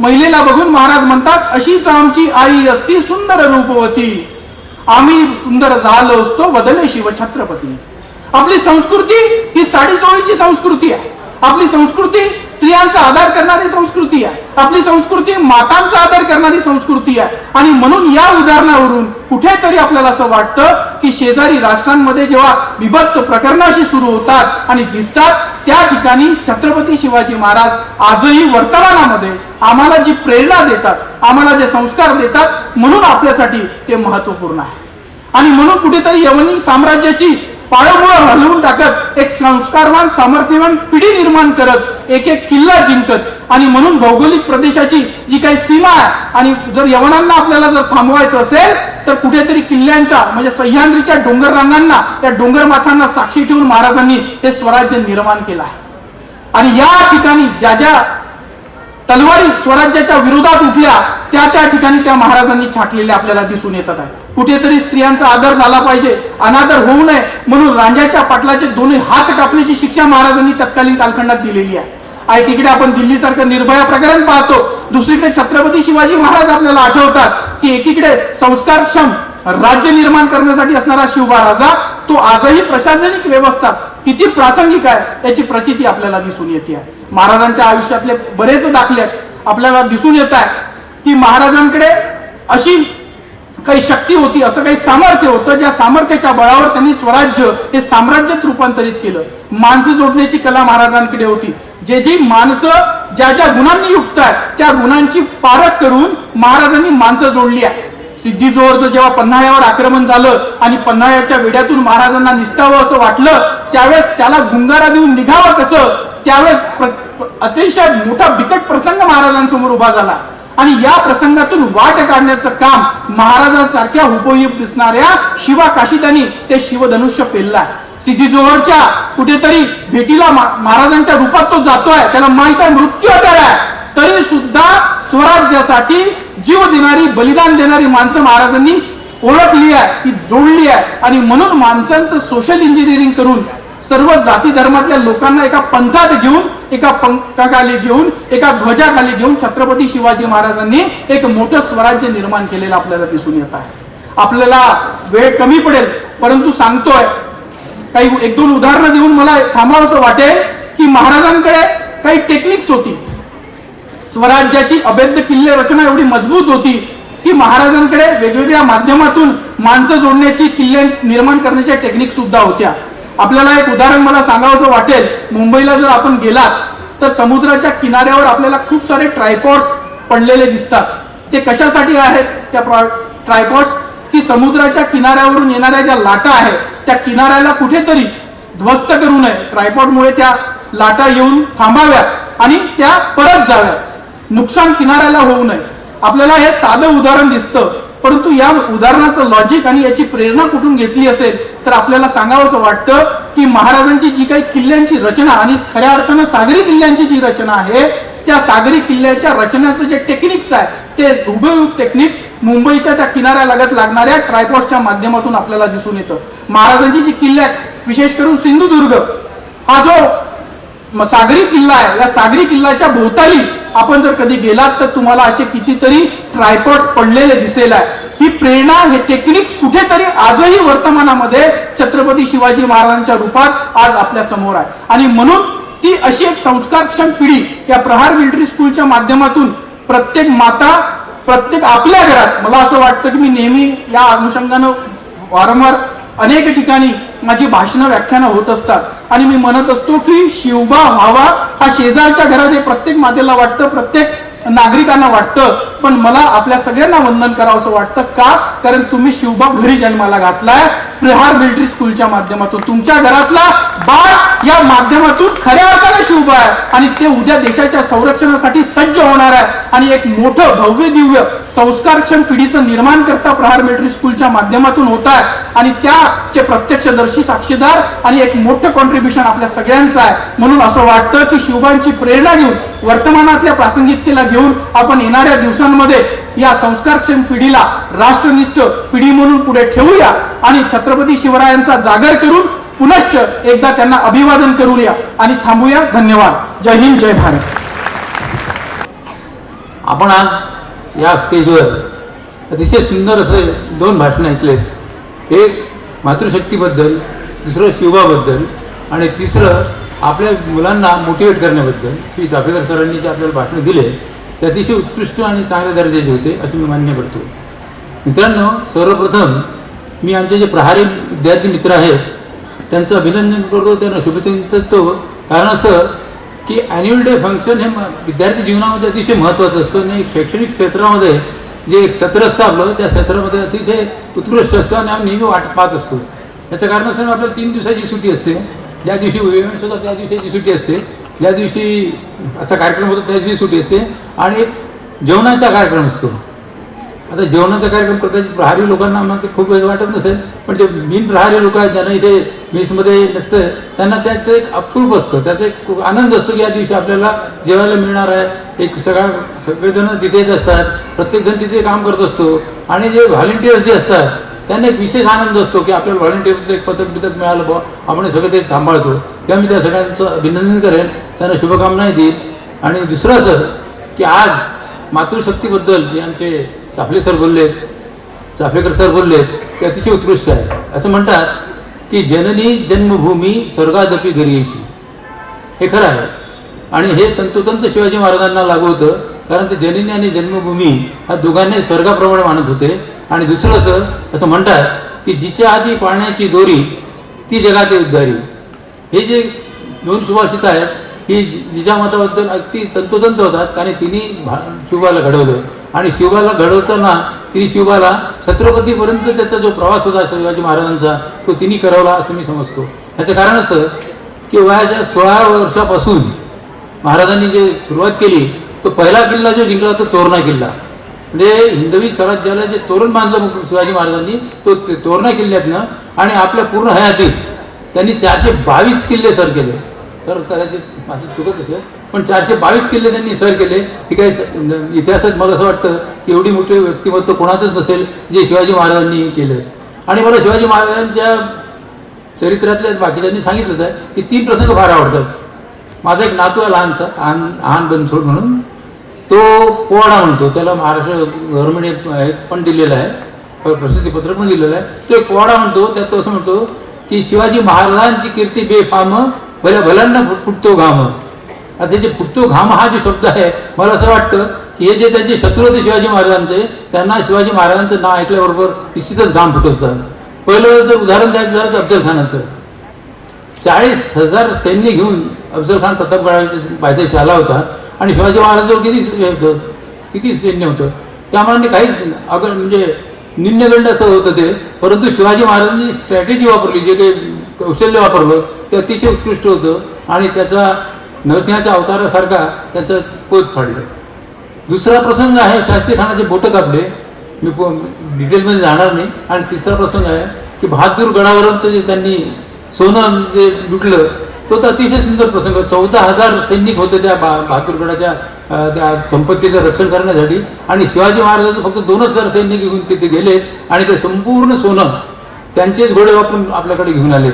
महिलेला बघून महाराज म्हणतात, अशीच आमची आई असती सुंदर रूपवती, आम्ही सुंदर झालो असतो बदले शिव छत्रपती. आपली संस्कृती ही साडी चोळीची संस्कृती आहे. आपली संस्कृती स्त्रियांचा आदर करणारी संस्कृती आहे. आपली संस्कृती मातांचा आदर करणारी संस्कृती आहे. आणि म्हणून या उदाहरणावरून कुठेतरी आपल्याला असं वाटतं की शेजारी राष्ट्रांमध्ये जेव्हा विभत्स प्रकरणं अशी सुरू होतात आणि दिसतात त्या ठिकाणी छत्रपती शिवाजी महाराज आजही वर्तमानामध्ये आम्हाला जी प्रेरणा देतात, आम्हाला जे संस्कार देतात, म्हणून आपल्यासाठी ते महत्वपूर्ण आहे. आणि म्हणून कुठेतरी यवनी साम्राज्याची पाळमुळं हलवून टाकत एक संस्कारवान, सामर्थ्यवान पिढी निर्माण करत एक किल्ला जिंकत आणि म्हणून भौगोलिक प्रदेशाची जी काही सीमा आहे आणि जर यवनांना आपल्याला जर थांबवायचं असेल तर कुठेतरी किल्ल्यांच्या म्हणजे सह्याद्रीच्या डोंगर रांगांना, त्या डोंगर माथांना साक्षी ठेवून महाराजांनी हे स्वराज्य निर्माण केलं आहे. आणि या ठिकाणी ज्या ज्या तलवारी स्वराज्याच्या विरोधात उठल्या त्या ठिकाणी त्या महाराजांनी छाटलेल्या आपल्याला दिसून येतात आहे. कुठेतरी स्त्रियांचा आदर झाला पाहिजे, अनादर होऊ नये म्हणून रांजाच्या पाटलाचे दोन्ही हात कापण्याची शिक्षा महाराजांनी तत्कालीन कालखंडात दिलेली आहे. एकीकडे आपण दिल्लीसारखं निर्भया प्रकरण पाहतो, दुसरीकडे छत्रपती शिवाजी महाराज आपल्याला आठवतात की एकीकडे संस्कारक्षम राज्य निर्माण करण्यासाठी असणारा शिवबा राजा, तो आजही प्रशासनिक व्यवस्था किती प्रासंगिक आहे याची प्रचिती आपल्याला दिसून येते आहे. महाराजांच्या आयुष्यातले बरेच दाखले आपल्याला दिसून येत आहे की महाराजांकडे अशी काही शक्ती होती, असं काही सामर्थ्य होतं, ज्या सामर्थ्याच्या बळावर त्यांनी स्वराज्य हे साम्राज्यात रूपांतरित केलं. माणसं जोडण्याची कला महाराजांकडे होती. जी माणसं ज्या गुणांनी युक्त आहेत त्या गुणांची पारख करून महाराजांनी माणसं जोडली आहे. सिद्धी-जोहरचं जेव्हा पन्हाळ्यावर आक्रमण झालं आणि पन्हाळ्याच्या वेढ्यातून महाराजांना निसटावं असं वाटलं, त्यावेळेस त्याला गुंगारा देऊन निघावं कसं, त्यावेळेस अतिशय मोठा बिकट प्रसंग महाराजांसमोर उभा झाला आणि या प्रसंगातून वाट काढण्याचं काम महाराजांसारख्या उपयुक्त दिसणाऱ्या शिवा काशिदांनी ते शिवधनुष्य पेलला. सिद्धी-जोहरच्या कुठेतरी भेटीला महाराजांच्या रूपात तो जातोय, त्याला माहित आहे मृत्यू अटळ आहे, तरी सुद्धा स्वराज्यासाठी जीव देणारी, बलिदान देणारी माणसं महाराजांनी ओळखली आहे, ती जोडली आहे. आणि म्हणून माणसांचं सोशल इंजिनिअरिंग करून सर्व जाती धर्मातल्या लोकांना एका पंथात घेऊन, एका पंखाखाली घेऊन, एका ध्वजाखाली घेऊन छत्रपती शिवाजी महाराजांनी एक मोठं स्वराज्य निर्माण केलेलं आपल्याला दिसून येत आहे. आपल्याला वेळ कमी पडेल परंतु सांगतोय, काही एक दोन उदाहरणं देऊन मला थांबावंसं वाटेल की महाराजांकडे काही टेक्निक्स होती. स्वराज्याची अभेद्य किल्ले रचना एवढी मजबूत होती की महाराजांकडे वेगवेगळ्या माध्यमातून माणसं जोडण्याची, किल्ले निर्माण करण्याच्या टेक्निक सुद्धा होत्या. आपल्याला एक उदाहरण मला सांगावंसं वाटेल, मुंबईला जर आपण गेलात तर समुद्राच्या किनाऱ्यावर आपल्याला खूप सारे ट्रायपॉड्स पडलेले दिसतात. ते कशासाठी आहेत त्या ट्रायपॉड्स? की समुद्राच्या किनाऱ्यावरून येणाऱ्या ज्या लाटा आहेत त्या किनाऱ्याला कुठेतरी ध्वस्त करू नये, ट्रायपॉडमुळे त्या लाटा येऊन थांबाव्यात आणि त्या परत जाव्यात, नुकसान किनाऱ्याला होऊ नये. आपल्याला हे साधं उदाहरण दिसतं, परंतु या उदाहरणाचं लॉजिक आणि याची प्रेरणा कुठून घेतली असेल तर आपल्याला सांगावंसं वाटतं की महाराजांची जी काही किल्ल्यांची रचना आणि खऱ्या अर्थानं सागरी किल्ल्यांची जी रचना आहे त्या सागरी किल्ल्याच्या रचनेचं जे टेक्निक्स आहे ते हुबेहूब टेक्निक्स मुंबईच्या त्या किनाऱ्यालगत लागणाऱ्या ट्रायपॉड्सच्या माध्यमातून आपल्याला दिसून येतं. महाराजांची जी किल्ले आहेत, विशेष करून सिंधुदुर्ग हा जो सागरी किल्ला आहे, या सागरी किल्ल्याच्या भोवताली आपण जर कधी गेलात तर तुम्हाला असे कितीतरी ट्रायपॉड्स पडलेले दिसेल आहे. ही प्रेरणा, हे टेक्निक्स कुठेतरी आजही वर्तमानामध्ये छत्रपती शिवाजी महाराजांच्या रूपात आज आपल्या समोर आहे. आणि म्हणून ती अशी एक संस्कारक्षम पिढी या प्रहार मिलिटरी स्कूलच्या माध्यमातून प्रत्येक माता, प्रत्येक आपल्या घरात, मला असं वाटतं की मी नेहमी या अनुषंगानं वारंवार अनेक ठिकाणी माझी भाषणं, व्याख्यानं होत असतात आणि मी म्हणत असतो की शिवबा व्हावा हा शेजारच्या घरात हे प्रत्येक मातेला वाटतं, प्रत्येक नागरिकांना वाटतं, पण मला आपल्या सगळ्यांना वंदन करावं असं वाटतं. का? कारण तुम्ही शिवबा घरी जन्माला घातलाय प्रहार मिलिटरी स्कूलच्या माध्यमातून. तुमच्या घरातला बाळ या माध्यमातून खऱ्या अर्थाने शिवबा आहे आणि ते उद्या देशाच्या संरक्षणासाठी सज्ज होणार आहे आणि एक मोठं भव्य दिव्य संस्कारक्षम पिढीचं निर्माण करता प्रहार मिलिटरी स्कूलच्या माध्यमातून होत आहे आणि त्याचे प्रत्यक्षदर्शी साक्षीदार आणि एक मोठं कॉन्ट्रीब्युशन आपल्या सगळ्यांचं आहे. म्हणून असं वाटतं की शिवबांची प्रेरणा घेऊन, वर्तमानातल्या प्रासंगिकतेला घेऊन आपण येणाऱ्या दिवसांमध्ये या संस्कारक्षम पिढीला राष्ट्रनिष्ठ पिढी म्हणून पुढे ठेवूया आणि छत्रपती शिवरायांचा जागर करून पुनश्च एकदा त्यांना अभिवादन करूया आणि थांबूया. धन्यवाद. जय हिंद, जय भारत. आपण आज या स्टेजवर अतिशय सुंदर असे दोन भाषण ऐकलेत. एक मातृशक्तीबद्दल, दुसरं शिवबाबद्दल आणि तिसरं आपल्या मुलांना मोटिवेट करण्याबद्दल. श्री चाफेकर सरांनी जे आपल्याला भाषण दिले ते अतिशय उत्कृष्ट आणि चांगल्या दर्जाचे होते असं मी मान्य करतो. मित्रांनो, सर्वप्रथम मी आमचे जे प्रहारी विद्यार्थी मित्र आहेत त्यांचं अभिनंदन करतो, त्यांना शुभेच्छा देतो. कारण असं की ॲन्युअल डे फंक्शन हे विद्यार्थी जीवनामध्ये अतिशय महत्त्वाचं असतं आणि शैक्षणिक क्षेत्रामध्ये जे एक सत्र असतं आपलं, त्या सत्रामध्ये अतिशय उत्कृष्ट असतं आणि आम्ही नेहमी वाट पाहत असतो. याचं कारण असं आपल्याला 3 दिवसाची सुट्टी असते. ज्या दिवशी इव्हेंट्स होतात त्या दिवशीची सुट्टी असते, ज्या दिवशी असा कार्यक्रम होतो त्या दिवशी सुट्टी असते आणि एक जेवणाचा कार्यक्रम असतो. आता जेवणाचा कार्यक्रम कदाचित प्रहारी लोकांना मग ते खूप वेळ वाटत नसेल, पण जे बिन प्रहारी लोक आहेत ज्यांना इथे मेसमध्ये नसतं त्यांना त्याचं एक अप्रूप असतं, त्याचा एक आनंद असतो की या दिवशी आपल्याला जेवायला मिळणार आहे. एक सगळेजण तिथेच असतात, प्रत्येकजण तिथे काम करत असतो आणि जे व्हॉलेंटियर्स जे असतात त्यांना एक विशेष आनंद असतो की आपल्याला व्हॉलेंटियरचं एक पथक मिळालं बुवा, आपण हे सगळं ते सांभाळतो. तेव्हा मी त्या सगळ्यांचं अभिनंदन करेन, त्यांना शुभकामनाही देईल. आणि दुसरं असं की आज मातृशक्तीबद्दल जे आमचे चाफलेकर सर बोलले ते अतिशय उत्कृष्ट आहे. असं म्हणतात की जननी जन्मभूमी स्वर्गादपी गरीयशी, हे खरं आहे. आणि हे तंतोतंत शिवाजी महाराजांना लागू होतं, कारण ते जननी आणि जन्मभूमी ह्या दोघांनाही स्वर्गाप्रमाणे मानत होते. आणि दुसरं असं म्हणतात की जिच्या आधी पाळण्याची दोरी ती जगात उद्धारी. हे जे दोन सुभाषित आहेत ही जिजामाताबद्दल अगदी तंतोतंत होतात, कारण तिने शिवबाला घडवलं आणि शिवबाला घडवताना तिने शिवबाला छत्रपतीपर्यंत त्याचा जो प्रवास होता शिवाजी महाराजांचा तो तिने करवला असं मी समजतो. ह्याचं कारण असं की वयाच्या 16 वर्षापासून महाराजांनी जे सुरुवात केली तो पहिला किल्ला जो जिंकला तो तोरणा किल्ला. म्हणजे हिंदवी स्वराज्याला जे तोरण बांधलं शिवाजी महाराजांनी तो तोरणा किल्ल्यातनं, आणि आपल्या पूर्ण हयातीत त्यांनी 422 किल्ले सर केले. तर कदाचित माझं चुकत असेल पण 422 किल्ले त्यांनी सर केले. ही काही इतिहासात मला असं वाटतं की एवढी मोठी व्यक्तिमत्व कोणाचंच नसेल जे शिवाजी महाराजांनी केलं. आणि मला शिवाजी महाराजांच्या चरित्रातल्या बाकीच्यांनी सांगितलंच आहे की 3 प्रसंग फार आवडतात. माझा एक नातू आहे लहानसा, आहान बनसोड म्हणून, तो पोवाडा म्हणतो, त्याला महाराष्ट्र गव्हर्नमेंटने पण दिलेलं आहे, प्रशस्तीपत्र पण दिलेलं आहे. तो एक पोवाडा म्हणतो, त्यात तो असं म्हणतो की शिवाजी महाराजांची कीर्ती बेफाम भल्या भल्यांना फुटतो घाम. आता जे फुटतो घाम हा जो शब्द आहे, मला असं वाटतं की हे जे त्यांचे शत्रू होते शिवाजी महाराजांचे, त्यांना शिवाजी महाराजांचं नाव ऐकल्याबरोबर निश्चितच घाम फुटवतात. पहिलं जर उदाहरण द्यायचं झालं तर अफजल खानाचं. 40,000 सैन्य घेऊन अफजल खान प्रतापगडाच्या पायथ्याशी आला होता आणि शिवाजी महाराजांजवळ किती सैन्य होतं त्यामुळे काहीच अगर म्हणजे निम्नगंड असं होतं ते. परंतु शिवाजी महाराजांनी स्ट्रॅटेजी वापरली, जे काही कौशल्य वापरलं ते अतिशय उत्कृष्ट होतं आणि त्याचा नरसिंहाच्या अवतारासारखा त्याचं पोत फाडलं. दुसरा प्रसंग आहे शास्त्री खानाचे बोटं कापले, मी डिटेलमध्ये जाणार नाही. आणि तिसरा प्रसंग आहे की बहादूर गडावरचं जे त्यांनी सोनं जे लुटलं तो तर अतिशय सुंदर प्रसंग. 14,000 सैनिक होते त्या बहादूरगडाच्या त्या संपत्तीचं रक्षण करण्यासाठी, आणि शिवाजी महाराजांचं फक्त 2,000 सैनिक घेऊन तिथे गेलेत आणि ते संपूर्ण सोनं त्यांचेच घोडे वापरून आपल्याकडे घेऊन आलेत.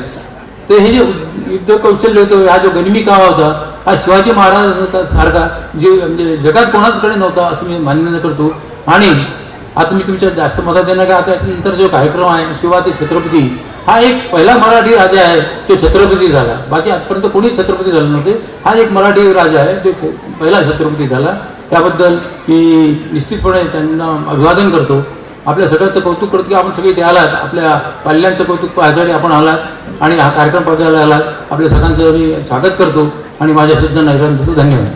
तर हे जे युद्ध कौशल्य होतं, हा जो गनिमी कावा होता, हा शिवाजी महाराजांसारखा जे म्हणजे जगात कोणाचकडे नव्हता असं मी मान्य करतो. आणि आता मी तुमच्या जास्त मदत देणार का, आता नंतर जो कार्यक्रम आहे शिवा ते छत्रपती, हा एक पहिला मराठी राजा आहे जो छत्रपती झाला. बाकी आजपर्यंत कोणीच छत्रपती झाले नव्हते. हा एक मराठी राजा आहे जो पहिला छत्रपती झाला. त्याबद्दल मी निश्चितपणे त्यांना अभिवादन करतो. आपल्या सगळ्यांचं कौतुक करतो की आपण सगळे इथे आलात, आपल्या पाल्यांचं कौतुक पाहण्यासाठी आपण आलात आणि हा कार्यक्रम बघायला आलात. आपल्या सगळ्यांचं मी स्वागत करतो आणि माझ्या शब्दांना धन्यवाद.